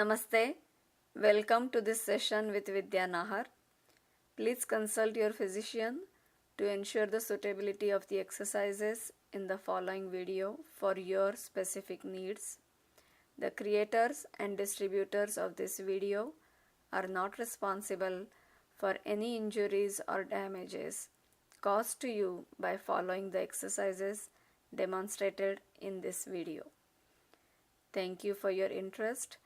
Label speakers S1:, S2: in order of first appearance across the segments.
S1: Namaste. Welcome to this session with Vidya Nahar. Please consult your physician to ensure the suitability of the exercises in the following video for your specific needs. The creators and distributors of this video are not responsible for any injuries or damages caused to you by following the exercises demonstrated in this video. Thank you for your interest.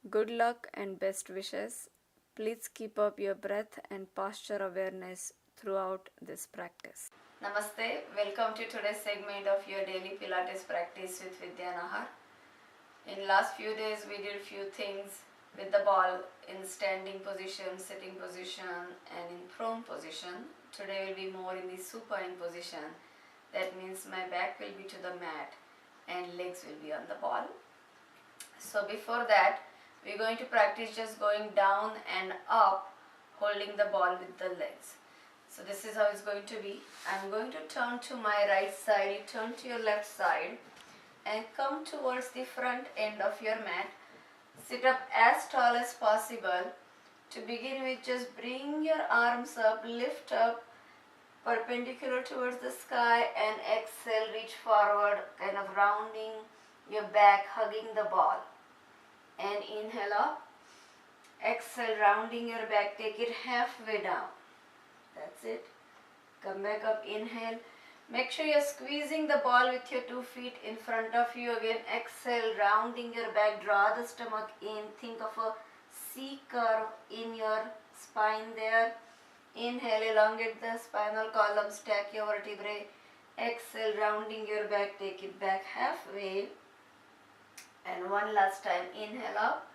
S1: Good luck and best wishes. Please keep up your breath and posture awareness throughout this practice. Namaste. Welcome to today's segment of your daily Pilates practice with Vidya Nahar. In last few days we did few things with the ball in standing position, sitting position and in prone position. Today will be more in the supine position. That means my back will be to the mat and legs will be on the ball. So before that, we're going to practice just going down and up, holding the ball with the legs. So this is how it's going to be. I'm going to turn to my right side, you turn to your left side and come towards the front end of your mat. Sit up as tall as possible. To begin with, just bring your arms up, lift up, perpendicular towards the sky and exhale, reach forward, kind of rounding your back, hugging the ball. And inhale up, exhale, rounding your back, take it halfway down. That's it. Come back up, inhale. Make sure you're squeezing the ball with your 2 feet in front of you. Again, exhale, rounding your back, draw the stomach in. Think of a C curve in your spine there. Inhale, elongate the spinal column, stack your vertebrae. Exhale, rounding your back, take it back halfway. And one last time, inhale up,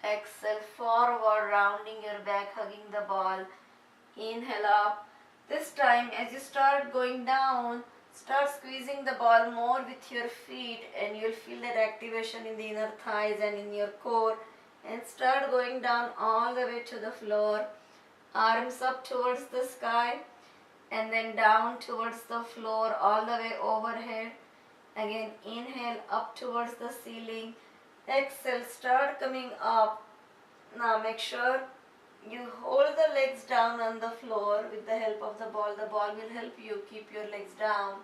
S1: exhale forward, rounding your back, hugging the ball. Inhale up. This time, as you start going down, start squeezing the ball more with your feet and you'll feel that activation in the inner thighs and in your core. And start going down all the way to the floor. Arms up towards the sky and then down towards the floor, all the way overhead. Again, inhale up towards the ceiling. Exhale, start coming up. Now make sure you hold the legs down on the floor with the help of the ball. The ball will help you keep your legs down.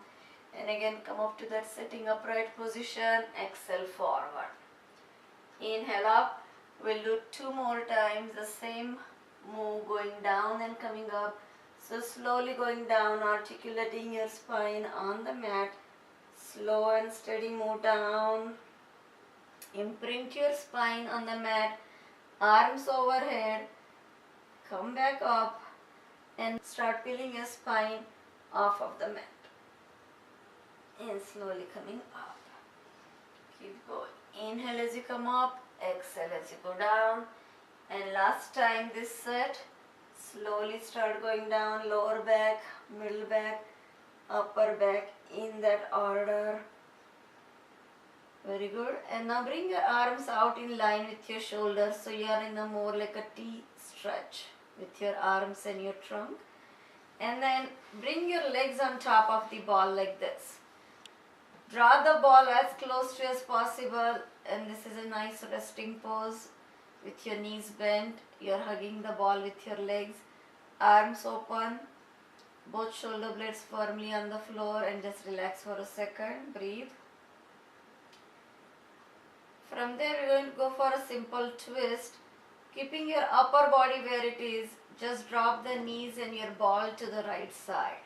S1: And again, come up to that sitting upright position. Exhale forward. Inhale up. We'll do 2 more times. The same move, going down and coming up. So slowly going down, articulating your spine on the mat. Slow and steady move down. Imprint your spine on the mat. Arms overhead. Come back up and start peeling your spine off of the mat. And slowly coming up. Keep going. Inhale as you come up. Exhale as you go down. And last time this set. Slowly start going down. Lower back, middle back, upper back, in that order. Very good. And now bring your arms out in line with your shoulders, so you are in a more like a T stretch with your arms and your trunk. And then bring your legs on top of the ball like this. Draw the ball as close to as possible, and this is a nice resting pose with your knees bent. You're hugging the ball with your legs, arms open, both shoulder blades firmly on the floor, and just relax for a second. Breathe. From there, we're going to go for a simple twist. Keeping your upper body where it is, just drop the knees and your ball to the right side.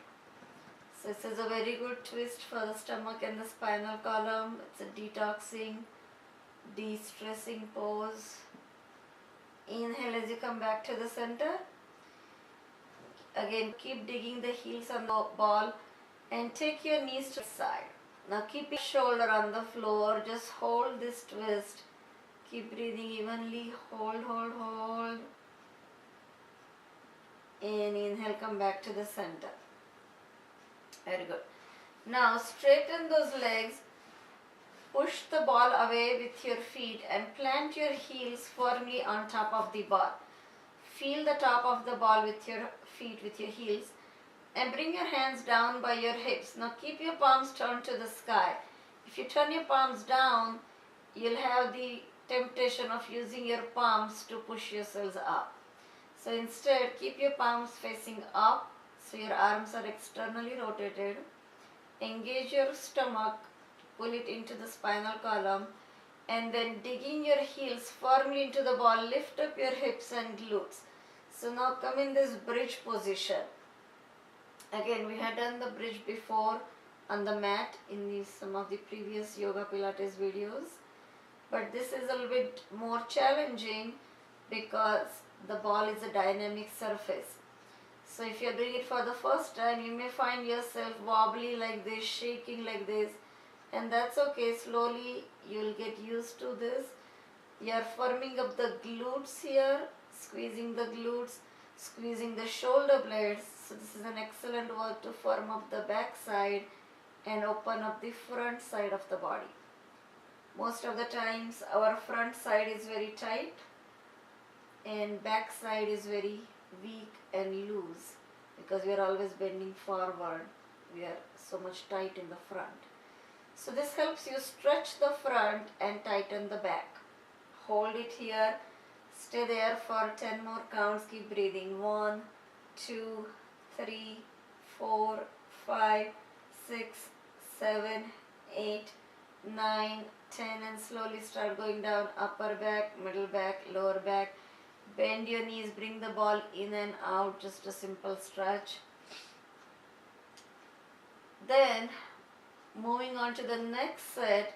S1: So this is a very good twist for the stomach and the spinal column. It's a detoxing, de-stressing pose. Inhale as you come back to the center. Again, keep digging the heels on the ball and take your knees to the side. Now keep your shoulder on the floor. Just hold this twist. Keep breathing evenly. Hold, hold, hold. And inhale, come back to the center. Very good. Now straighten those legs. Push the ball away with your feet and plant your heels firmly on top of the ball. Feel the top of the ball with your feet, with your heels. And bring your hands down by your hips. Now keep your palms turned to the sky. If you turn your palms down, you'll have the temptation of using your palms to push yourselves up. So instead, keep your palms facing up, so your arms are externally rotated. Engage your stomach, pull it into the spinal column, and then digging your heels firmly into the ball, lift up your hips and glutes. So now come in this bridge position. Again, we had done the bridge before on the mat in some of the previous yoga pilates videos, but this is a little bit more challenging because the ball is a dynamic surface. So if you're doing it for the first time, you may find yourself wobbly like this, shaking like this, and that's okay. Slowly you'll get used to this. You're firming up the glutes here, squeezing the glutes, squeezing the shoulder blades. So this is an excellent work to firm up the back side and open up the front side of the body. Most of the times our front side is very tight and back side is very weak and loose because we are always bending forward. We are so much tight in the front. So this helps you stretch the front and tighten the back. Hold it here. Stay there for 10 more counts. Keep breathing. 1, 2, 3, 4, 5, 6, 7, 8, 9, 10, and slowly start going down. Upper back, middle back, lower back. Bend your knees, bring the ball in and out, just a simple stretch. Then moving on to the next set,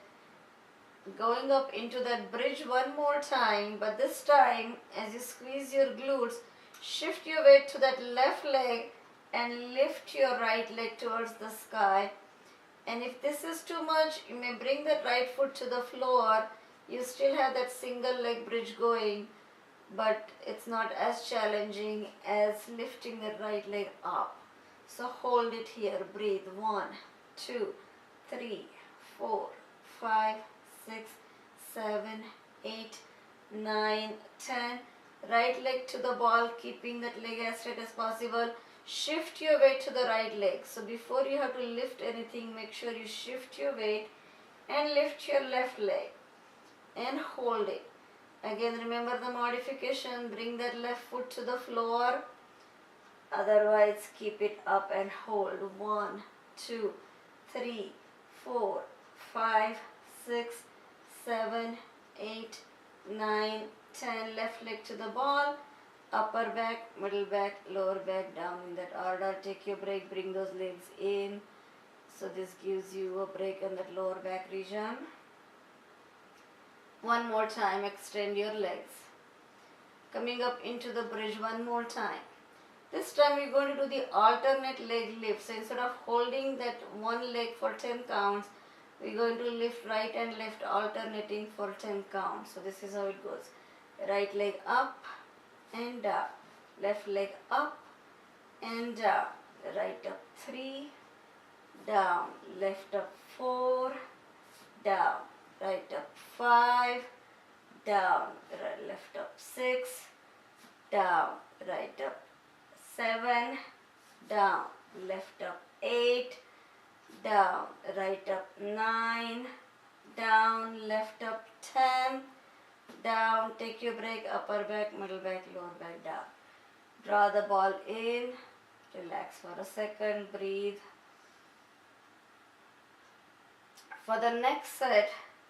S1: going up into that bridge one more time, but this time as you squeeze your glutes, shift your weight to that left leg and lift your right leg towards the sky. And if this is too much, you may bring that right foot to the floor. You still have that single leg bridge going, but it's not as challenging as lifting the right leg up. So hold it here, breathe. 1, 2, 3, 4, 5, 6, 7, 8, 9, 10. Right leg to the ball, keeping that leg as straight as possible. Shift your weight to the right leg. So before you have to lift anything, make sure you shift your weight and lift your left leg and hold it. Again, remember the modification, bring that left foot to the floor. Otherwise, keep it up and hold. 1, 2, 3, 4, 5, 6, 7, 8, 9, 10. Left leg to the ball. Upper back, middle back, lower back, down in that order. Take your break, bring those legs in. So this gives you a break in that lower back region. One more time, extend your legs. Coming up into the bridge one more time. This time we're going to do the alternate leg lift. So instead of holding that one leg for 10 counts, we're going to lift right and left alternating for 10 counts. So this is how it goes. Right leg up and down. Left leg up and down. Right up 3, down. Left up 4, down. Right up 5, down. Left up 6, down. Right up 7, down. Left up 8, down. Right up 9, down. Left up 10, down. Take your break. Upper back, middle back, lower back, down. Draw the ball in. Relax for a second. Breathe. For the next set,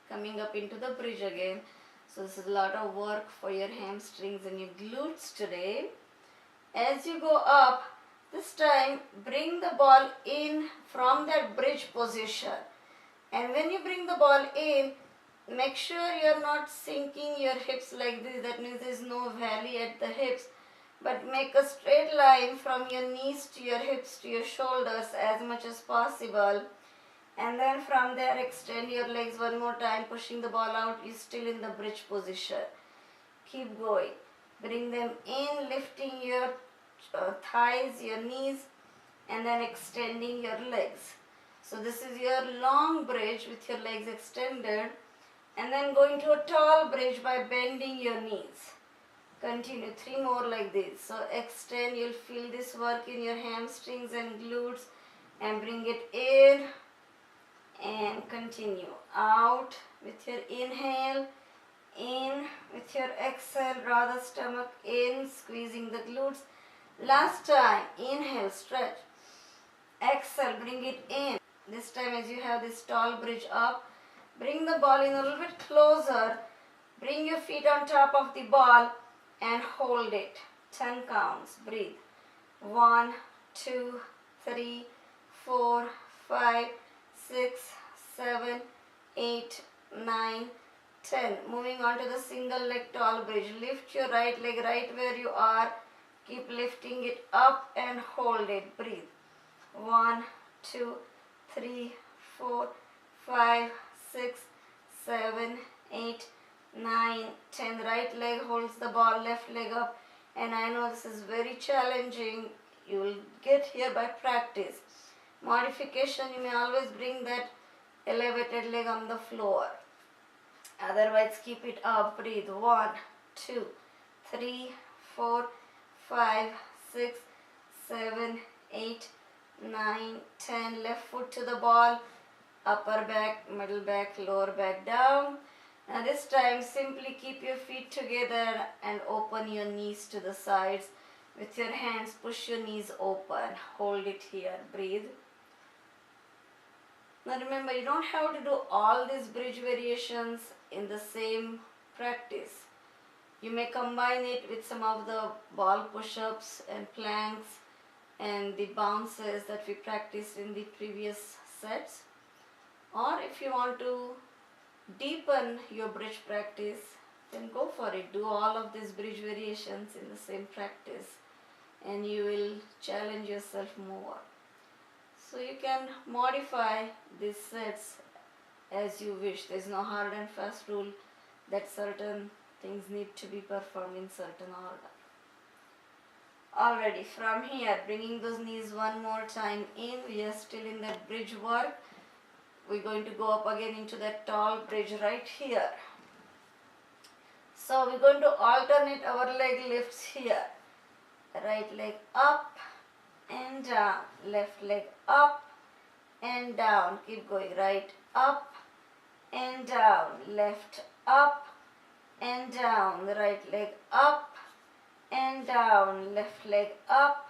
S1: coming up into the bridge again. So this is a lot of work for your hamstrings and your glutes today. As you go up, this time bring the ball in from that bridge position. And when you bring the ball in, make sure you're not sinking your hips like this. That means there's no valley at the hips. But make a straight line from your knees to your hips to your shoulders as much as possible. And then from there extend your legs one more time, pushing the ball out. You're still in the bridge position. Keep going. Bring them in, lifting your thighs, your knees, and then extending your legs. So this is your long bridge with your legs extended, and then going to a tall bridge by bending your knees. Continue 3 more like this. So extend, you'll feel this work in your hamstrings and glutes, and bring it in and continue out with your inhale
S2: In with your exhale, draw the stomach in, squeezing the glutes. Last time, inhale, stretch. Exhale, bring it in. This time as you have this tall bridge up, bring the ball in a little bit closer. Bring your feet on top of the ball and hold it. 10 counts. Breathe. 1, 2, 3, 4, 5, 6, 7, 8, 9, 10. Moving on to the single leg tall bridge. Lift your right leg right where you are. Keep lifting it up and hold it. Breathe. 1, 2, 3, 4, 5, 6, 7, 8, 9, 10. Right leg holds the ball, left leg up. And I know this is very challenging. You will get here by practice. Modification, you may always bring that elevated leg on the floor. Otherwise, keep it up. Breathe. 1, 2, 3, 4, 5, 6, 7, 8, 9, 10. Left foot to the ball. Upper back, middle back, lower back, down. Now this time, simply keep your feet together and open your knees to the sides. With your hands, push your knees open. Hold it here. Breathe. Now remember, you don't have to do all these bridge variations in the same practice. You may combine it with some of the ball push-ups and planks and the bounces that we practiced in the previous sets. Or if you want to deepen your bridge practice, then go for it. Do all of these bridge variations in the same practice and you will challenge yourself more. So you can modify these sets as you wish. There is no hard and fast rule that certain things need to be performed in certain order. Already from here, bringing those knees one more time in. We are still in that bridge work. We're going to go up again into that tall bridge right here. So we're going to alternate our leg lifts here. Right leg up and down, left leg up and down. Keep going. Right up and down, left up and down, the right leg up and down, left leg up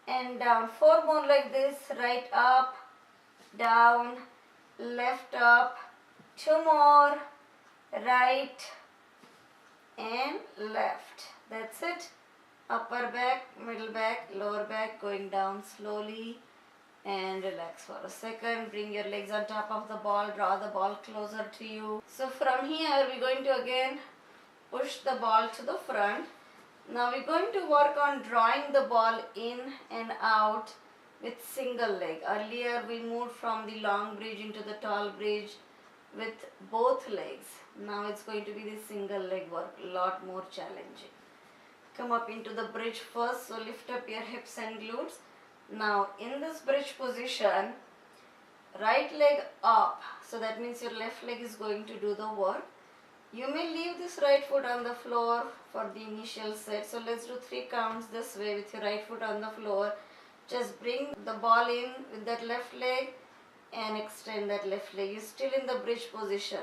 S2: and down. 4 more like this. Right up, down, left up. 2 more. Right and left. That's it. Upper back, middle back, lower back, going down slowly and relax for a second. Bring your legs on top of the ball, draw the ball closer to you. So from here we're going to again push the ball to the front. Now we're going to work on drawing the ball in and out with single leg. Earlier we moved from the long bridge into the tall bridge with both legs. Now it's going to be the single leg work, a lot more challenging. Come up into the bridge first, so lift up your hips and glutes. Now in this bridge position, right leg up, so that means your left leg is going to do the work. You may leave this right foot on the floor for the initial set. So let's do 3 counts this way with your right foot on the floor. Just bring the ball in with that left leg and extend that left leg. You're still in the bridge position.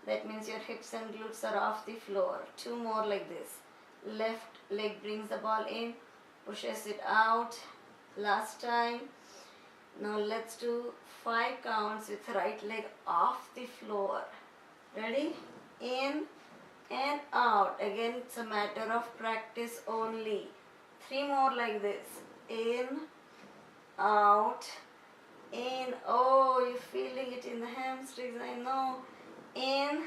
S2: That means your hips and glutes are off the floor. 2 more like this. Left leg brings the ball in, pushes it out. Last time. Now let's do 5 counts with right leg off the floor. Ready? In and out. Again, it's a matter of practice only. 3 more like this. In, out, in. Oh, you're feeling it in the hamstrings, I know. In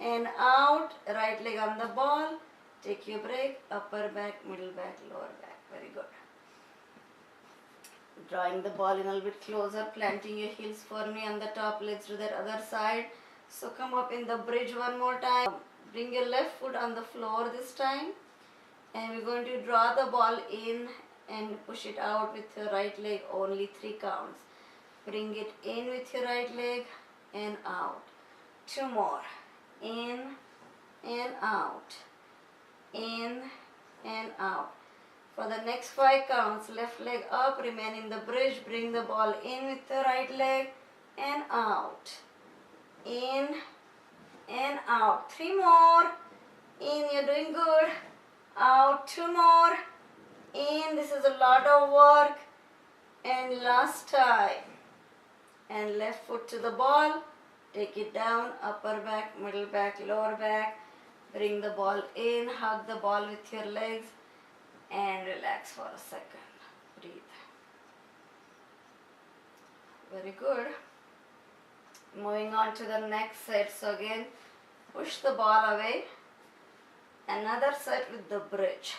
S2: and out. Right leg on the ball. Take your break. Upper back, middle back, lower back. Very good. Drawing the ball in a little bit closer. Planting your heels firmly on the top. Let's do that other side. So come up in the bridge one more time. Bring your left foot on the floor this time. And we're going to draw the ball in and push it out with your right leg. Only 3 counts. Bring it in with your right leg and out. 2 more. In and out. In and out. For the next 5 counts, left leg up, remain in the bridge. Bring the ball in with the right leg and out. In and out. 3 more. In, you're doing good. Out. 2 more. In, this is a lot of work. And last time. And left foot to the ball. Take it down. Upper back, middle back, lower back. Bring the ball in. Hug the ball with your legs. And relax for a second. Breathe. Very good. Moving on to the next set. So again, push the ball away. Another set with the bridge.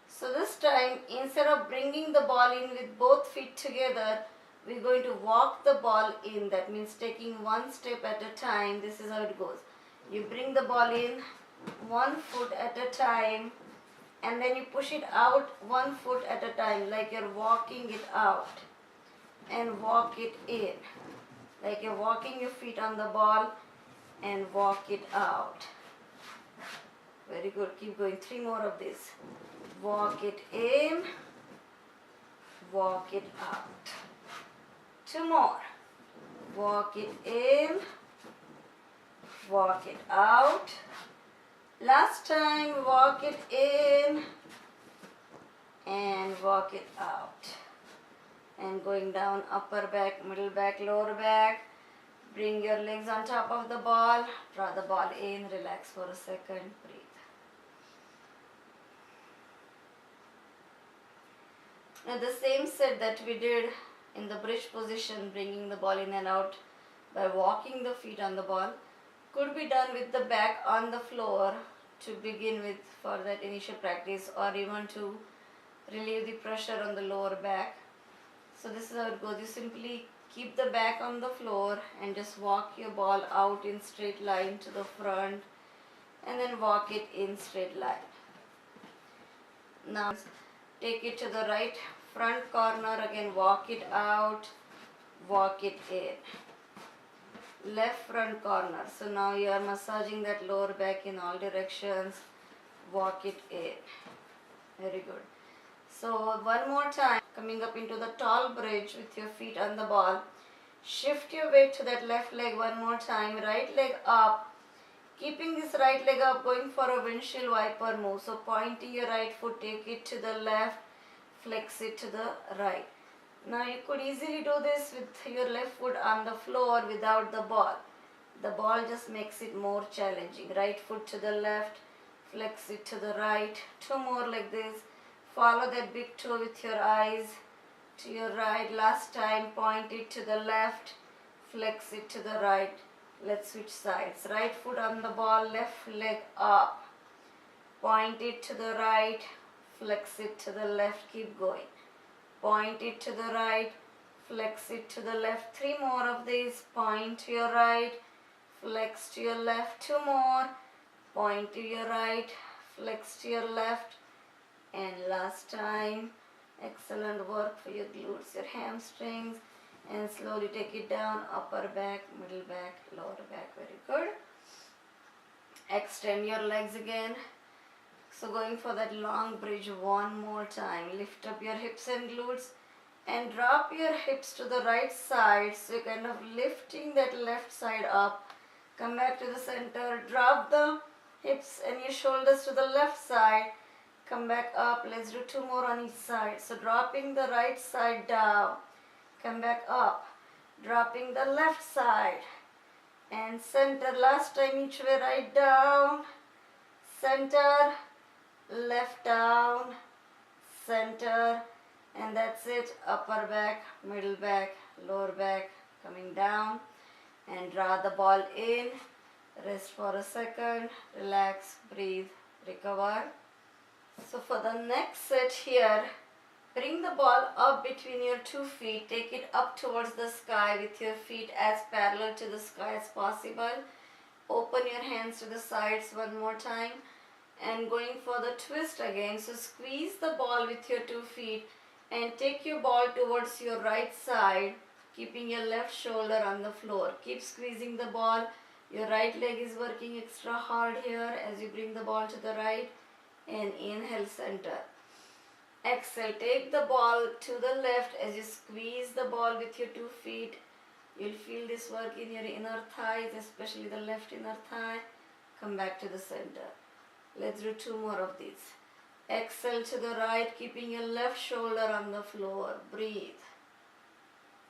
S2: So this time, instead of bringing the ball in with both feet together, we're going to walk the ball in. That means taking one step at a time. This is how it goes. You bring the ball in 1 foot at a time, and then you push it out 1 foot at a time, like you're walking it out, and walk it in, like you're walking your feet on the ball and walk it out. Very good. Keep going. 3 more of this. Walk it in, walk it out. 2 more. Walk it in, walk it out. Last time, walk it in and walk it out. And going down, upper back, middle back, lower back. Bring your legs on top of the ball. Draw the ball in. Relax for a second. Breathe. Now the same set that we did in the bridge position, bringing the ball in and out by walking the feet on the ball, could be done with the back on the floor to begin with for that initial practice, or even to relieve the pressure on the lower back. So this is how it goes. You simply keep the back on the floor and just walk your ball out in straight line to the front, and then walk it in straight line. Now take it to the right front corner, again walk it out, walk it in. Left front corner. So now you are massaging that lower back in all directions. Walk it in. Very good. So one more time, coming up into the tall bridge with your feet on the ball. Shift your weight to that left leg one more time. Right leg up. Keeping this right leg up, going for a windshield wiper move. So pointing your right foot, take it to the left, flex it to the right. Now you could easily do this with your left foot on the floor without the ball. The ball just makes it more challenging. Right foot to the left, flex it to the right. 2 more like this. Follow that big toe with your eyes to your right. Last time, point it to the left, flex it to the right. Let's switch sides. Right foot on the ball, left leg up. Point it to the right, flex it to the left. Keep going. Point it to the right, flex it to the left. 3 more of these. Point to your right, flex to your left. 2 more. Point to your right, flex to your left. And last time. Excellent work for your glutes, your hamstrings. And slowly take it down. Upper back, middle back, lower back. Very good. Extend your legs again. So going for that long bridge one more time. Lift up your hips and glutes and drop your hips to the right side. So you're kind of lifting that left side up. Come back to the center. Drop the hips and your shoulders to the left side. Come back up. Let's do 2 more on each side. So dropping the right side down. Come back up. Dropping the left side. And center. Last time each way. Right down. Center. Left down, center, and that's it. Upper back, middle back, lower back, coming down, and draw the ball in. Rest for a second, relax, breathe, recover. So for the next set here, bring the ball up between your 2 feet, take it up towards the sky with your feet as parallel to the sky as possible. Open your hands to the sides one more time. And going for the twist again. So squeeze the ball with your 2 feet and take your ball towards your right side, keeping your left shoulder on the floor. Keep squeezing the ball. Your right leg is working extra hard here as you bring the ball to the right. And inhale, center. Exhale, take the ball to the left as you squeeze the ball with your 2 feet. You'll feel this work in your inner thighs, especially the left inner thigh. Come back to the center. Let's do 2 more of these. Exhale to the right, keeping your left shoulder on the floor. Breathe.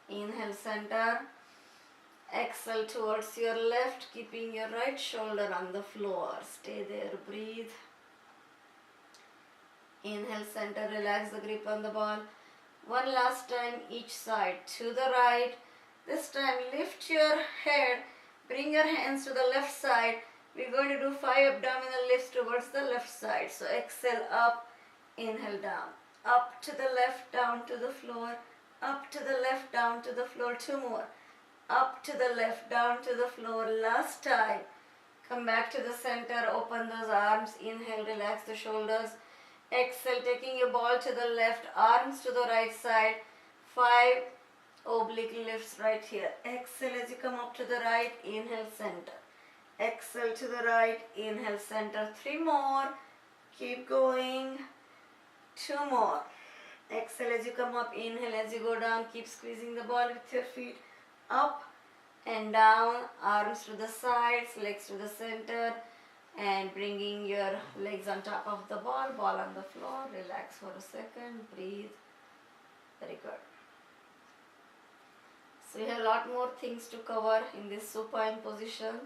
S2: Inhale, center. Exhale towards your left, keeping your right shoulder on the floor. Stay there, breathe. Inhale, center, relax the grip on the ball. One last time each side. To the right. This time lift your head, bring your hands to the left side. We're going to do 5 abdominal lifts towards the left side. So exhale up, inhale down. Up to the left, down to the floor. Up to the left, down to the floor. 2 more. Up to the left, down to the floor. Last time. Come back to the center, open those arms. Inhale, relax the shoulders. Exhale, taking your ball to the left, arms to the right side. 5 oblique lifts right here. Exhale as you come up to the right, inhale, center. Exhale to the right, inhale, center. 3 more. Keep going. 2 more. Exhale as you come up, inhale as you go down. Keep squeezing the ball with your feet up and down, arms to the sides, legs to the center, and bringing your legs on top of the ball, ball on the floor. Relax for a second, breathe. Very good. So we have a lot more things to cover in this supine position.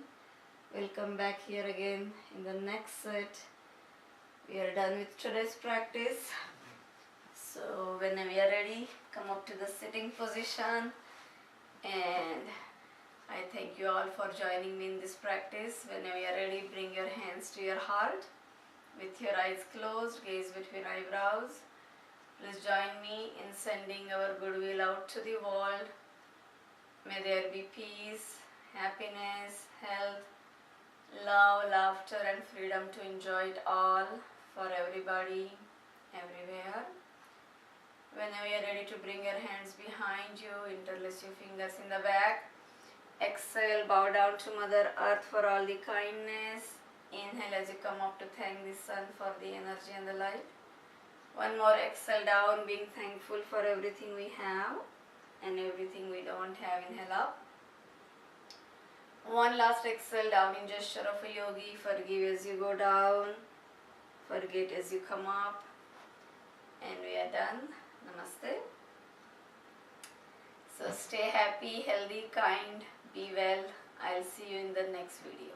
S2: We'll come back here again in the next set. We are done with today's practice. So when we are ready, come up to the sitting position, and I thank you all for joining me in this practice. When we are ready, bring your hands to your heart with your eyes closed, gaze between eyebrows. Please join me in sending our goodwill out to the world. May there be peace, happiness, health, love, laughter, and freedom to enjoy it all for everybody, everywhere. When we are ready to bring your hands behind you, interlace your fingers in the back. Exhale, bow down to Mother Earth for all the kindness. Inhale as you come up to thank the sun for the energy and the light. One more exhale down, being thankful for everything we have and everything we don't have. Inhale up. One last exhale down in gesture of a yogi. Forgive as you go down, forget as you come up. And we are done. Namaste. So stay happy, healthy, kind, be well. I'll see you in the next video.